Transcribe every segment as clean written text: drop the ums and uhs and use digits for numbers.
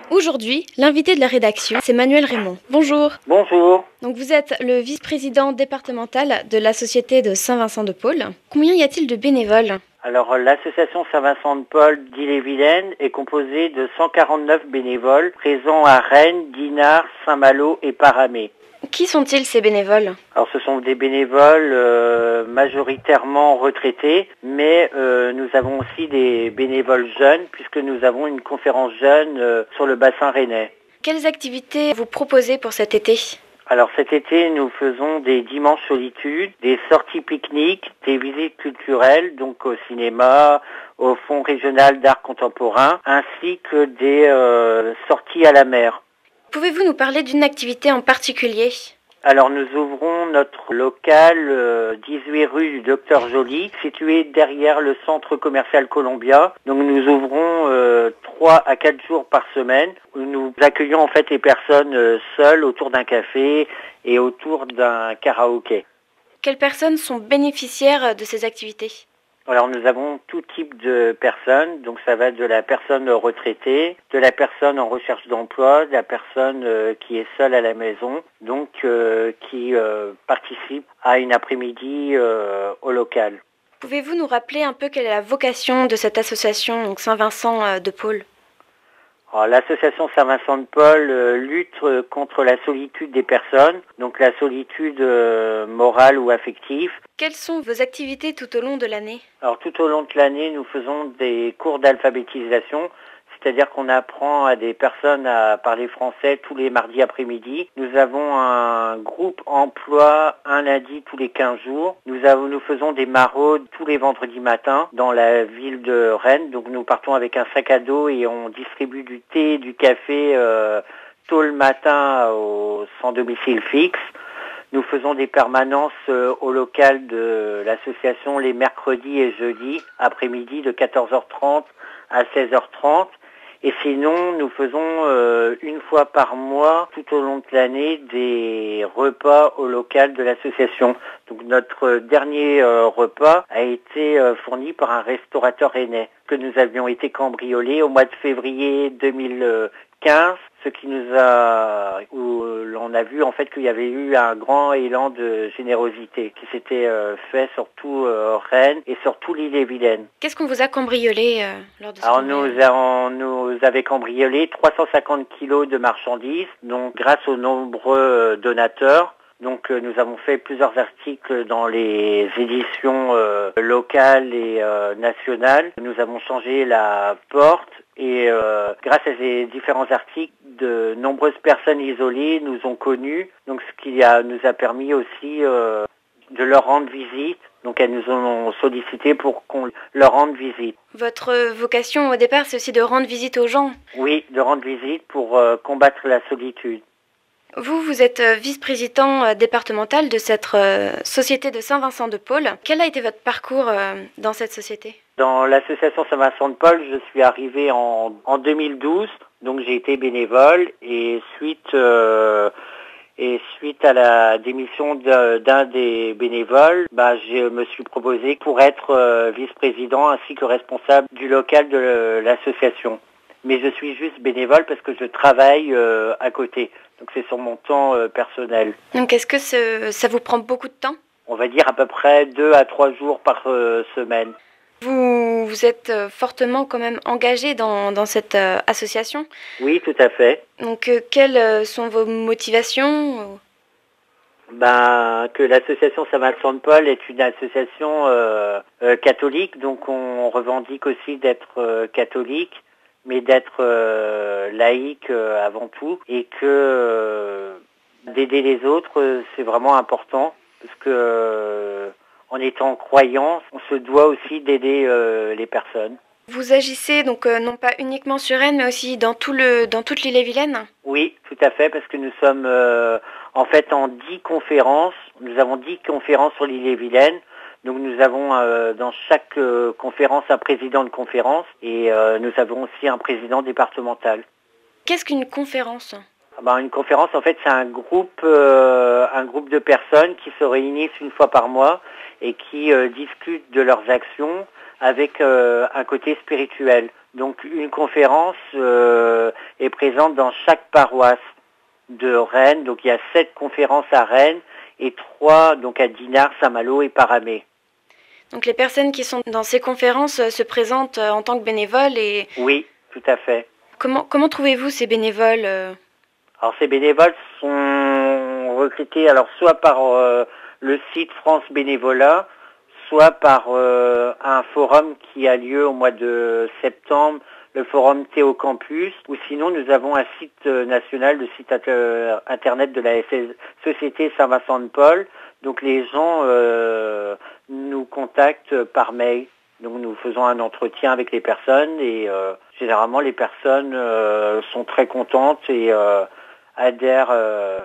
Aujourd'hui, l'invité de la rédaction, c'est Manuel Raymond. Bonjour. Bonjour. Donc vous êtes le vice-président départemental de la Société de Saint-Vincent-de-Paul. Combien y a-t-il de bénévoles? Alors, l'association Saint-Vincent-de-Paul d'Ille-et-Vilaine est composée de 149 bénévoles présents à Rennes, Dinard, Saint-Malo et Paramé. Qui sont-ils ces bénévoles? Alors, ce sont des bénévoles majoritairement retraités, mais nous avons aussi des bénévoles jeunes puisque nous avons une conférence jeune sur le bassin rennais. Quelles activités vous proposez pour cet été? Alors cet été, nous faisons des dimanches solitude, des sorties pique-niques, des visites culturelles, donc au cinéma, au Fonds régional d'art contemporain, ainsi que des sorties à la mer. Pouvez-vous nous parler d'une activité en particulier? Alors nous ouvrons notre local 18 rue du Docteur Joly, situé derrière le centre commercial Columbia. Donc nous ouvrons 3 à 4 jours par semaine, où nous accueillons en fait les personnes seules autour d'un café et autour d'un karaoké. Quelles personnes sont bénéficiaires de ces activités? Alors nous avons tout type de personnes, donc ça va de la personne retraitée, de la personne en recherche d'emploi, de la personne qui est seule à la maison, donc qui participe à une après-midi au local. Pouvez-vous nous rappeler un peu quelle est la vocation de cette association, donc Saint-Vincent-de-Paul? Alors, l'association Saint-Vincent-de-Paul lutte contre la solitude des personnes, donc la solitude morale ou affective. Quelles sont vos activités tout au long de l'année? Alors tout au long de l'année, nous faisons des cours d'alphabétisation, c'est-à-dire qu'on apprend à des personnes à parler français tous les mardis après-midi. Nous avons un groupe emploi un lundi tous les 15 jours. Nous faisons des maraudes tous les vendredis matins dans la ville de Rennes. Donc nous partons avec un sac à dos et on distribue du thé, du café tôt le matin aux sans domicile fixe. Nous faisons des permanences au local de l'association les mercredis et jeudis après-midi de 14h30 à 16h30. Et sinon, nous faisons une fois par mois, tout au long de l'année, des repas au local de l'association. Donc notre dernier repas a été fourni par un restaurateur rennais que nous avions été cambriolés au mois de février 2015. Ce qui nous a, où l'on a vu en fait qu'il y avait eu un grand élan de générosité qui s'était fait sur tout Rennes et sur tout l'Ille-et-Vilaine. Qu'est-ce qu'on vous a cambriolé lors de ce Alors cambriolage? nous avait cambriolé 350 kilos de marchandises, donc grâce aux nombreux donateurs. Donc nous avons fait plusieurs articles dans les éditions locales et nationales. Nous avons changé la porte et grâce à ces différents articles, de nombreuses personnes isolées nous ont connus. Donc ce qui nous a permis aussi de leur rendre visite. Donc elles nous ont sollicité pour qu'on leur rende visite. Votre vocation au départ, c'est aussi de rendre visite aux gens? Oui, de rendre visite pour combattre la solitude. Vous êtes vice-président départemental de cette société de Saint-Vincent-de-Paul. Quel a été votre parcours dans cette société? Dans l'association Saint-Vincent-de-Paul, je suis arrivé en 2012, donc j'ai été bénévole et suite à la démission d'un des bénévoles, je me suis proposé pour être vice-président ainsi que responsable du local de l'association. Mais je suis juste bénévole parce que je travaille à côté. Donc c'est sur mon temps personnel. Donc est-ce que ça vous prend beaucoup de temps? On va dire à peu près 2 à 3 jours par semaine. Vous êtes fortement quand même engagé dans cette association? Oui, tout à fait. Donc quelles sont vos motivations? Que l'association Saint-Vincent-de-Paul est une association catholique, donc on revendique aussi d'être catholique, mais d'être laïque avant tout, et que d'aider les autres, c'est vraiment important, parce que en étant croyant, on se doit aussi d'aider les personnes. Vous agissez donc non pas uniquement sur Rennes, mais aussi dans toute l'Ille-et-Vilaine? Oui, tout à fait, parce que nous sommes en fait en 10 conférences. Nous avons 10 conférences sur l'Ille-et-Vilaine. Donc nous avons dans chaque conférence un président de conférence et nous avons aussi un président départemental. Qu'est-ce qu'une conférence? Une conférence, en fait, c'est un groupe de personnes qui se réunissent une fois par mois et qui discutent de leurs actions avec un côté spirituel. Donc une conférence est présente dans chaque paroisse de Rennes. Donc il y a 7 conférences à Rennes et 3 donc à Dinard, Saint-Malo et Paramé. Donc les personnes qui sont dans ces conférences se présentent en tant que bénévoles et... Oui, tout à fait. Comment trouvez-vous ces bénévoles Alors ces bénévoles sont recrutés alors soit par le site France Bénévolat, soit par un forum qui a lieu au mois de septembre, le forum Théocampus, ou sinon nous avons un site national, le site internet de la Société Saint-Vincent-de-Paul. Donc les gens nous contactent par mail. Donc nous faisons un entretien avec les personnes et généralement les personnes sont très contentes et adhèrent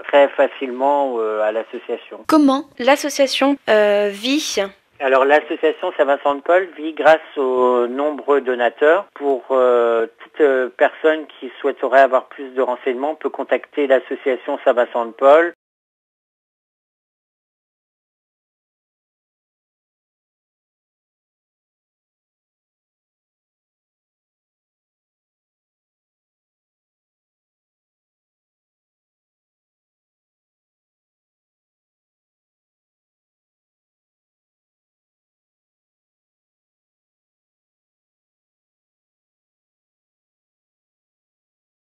très facilement à l'association. Comment l'association vit? Alors l'association Saint-Vincent-de-Paul vit grâce aux nombreux donateurs. Pour toute personne qui souhaiterait avoir plus de renseignements peut contacter l'association Saint-Vincent-de-Paul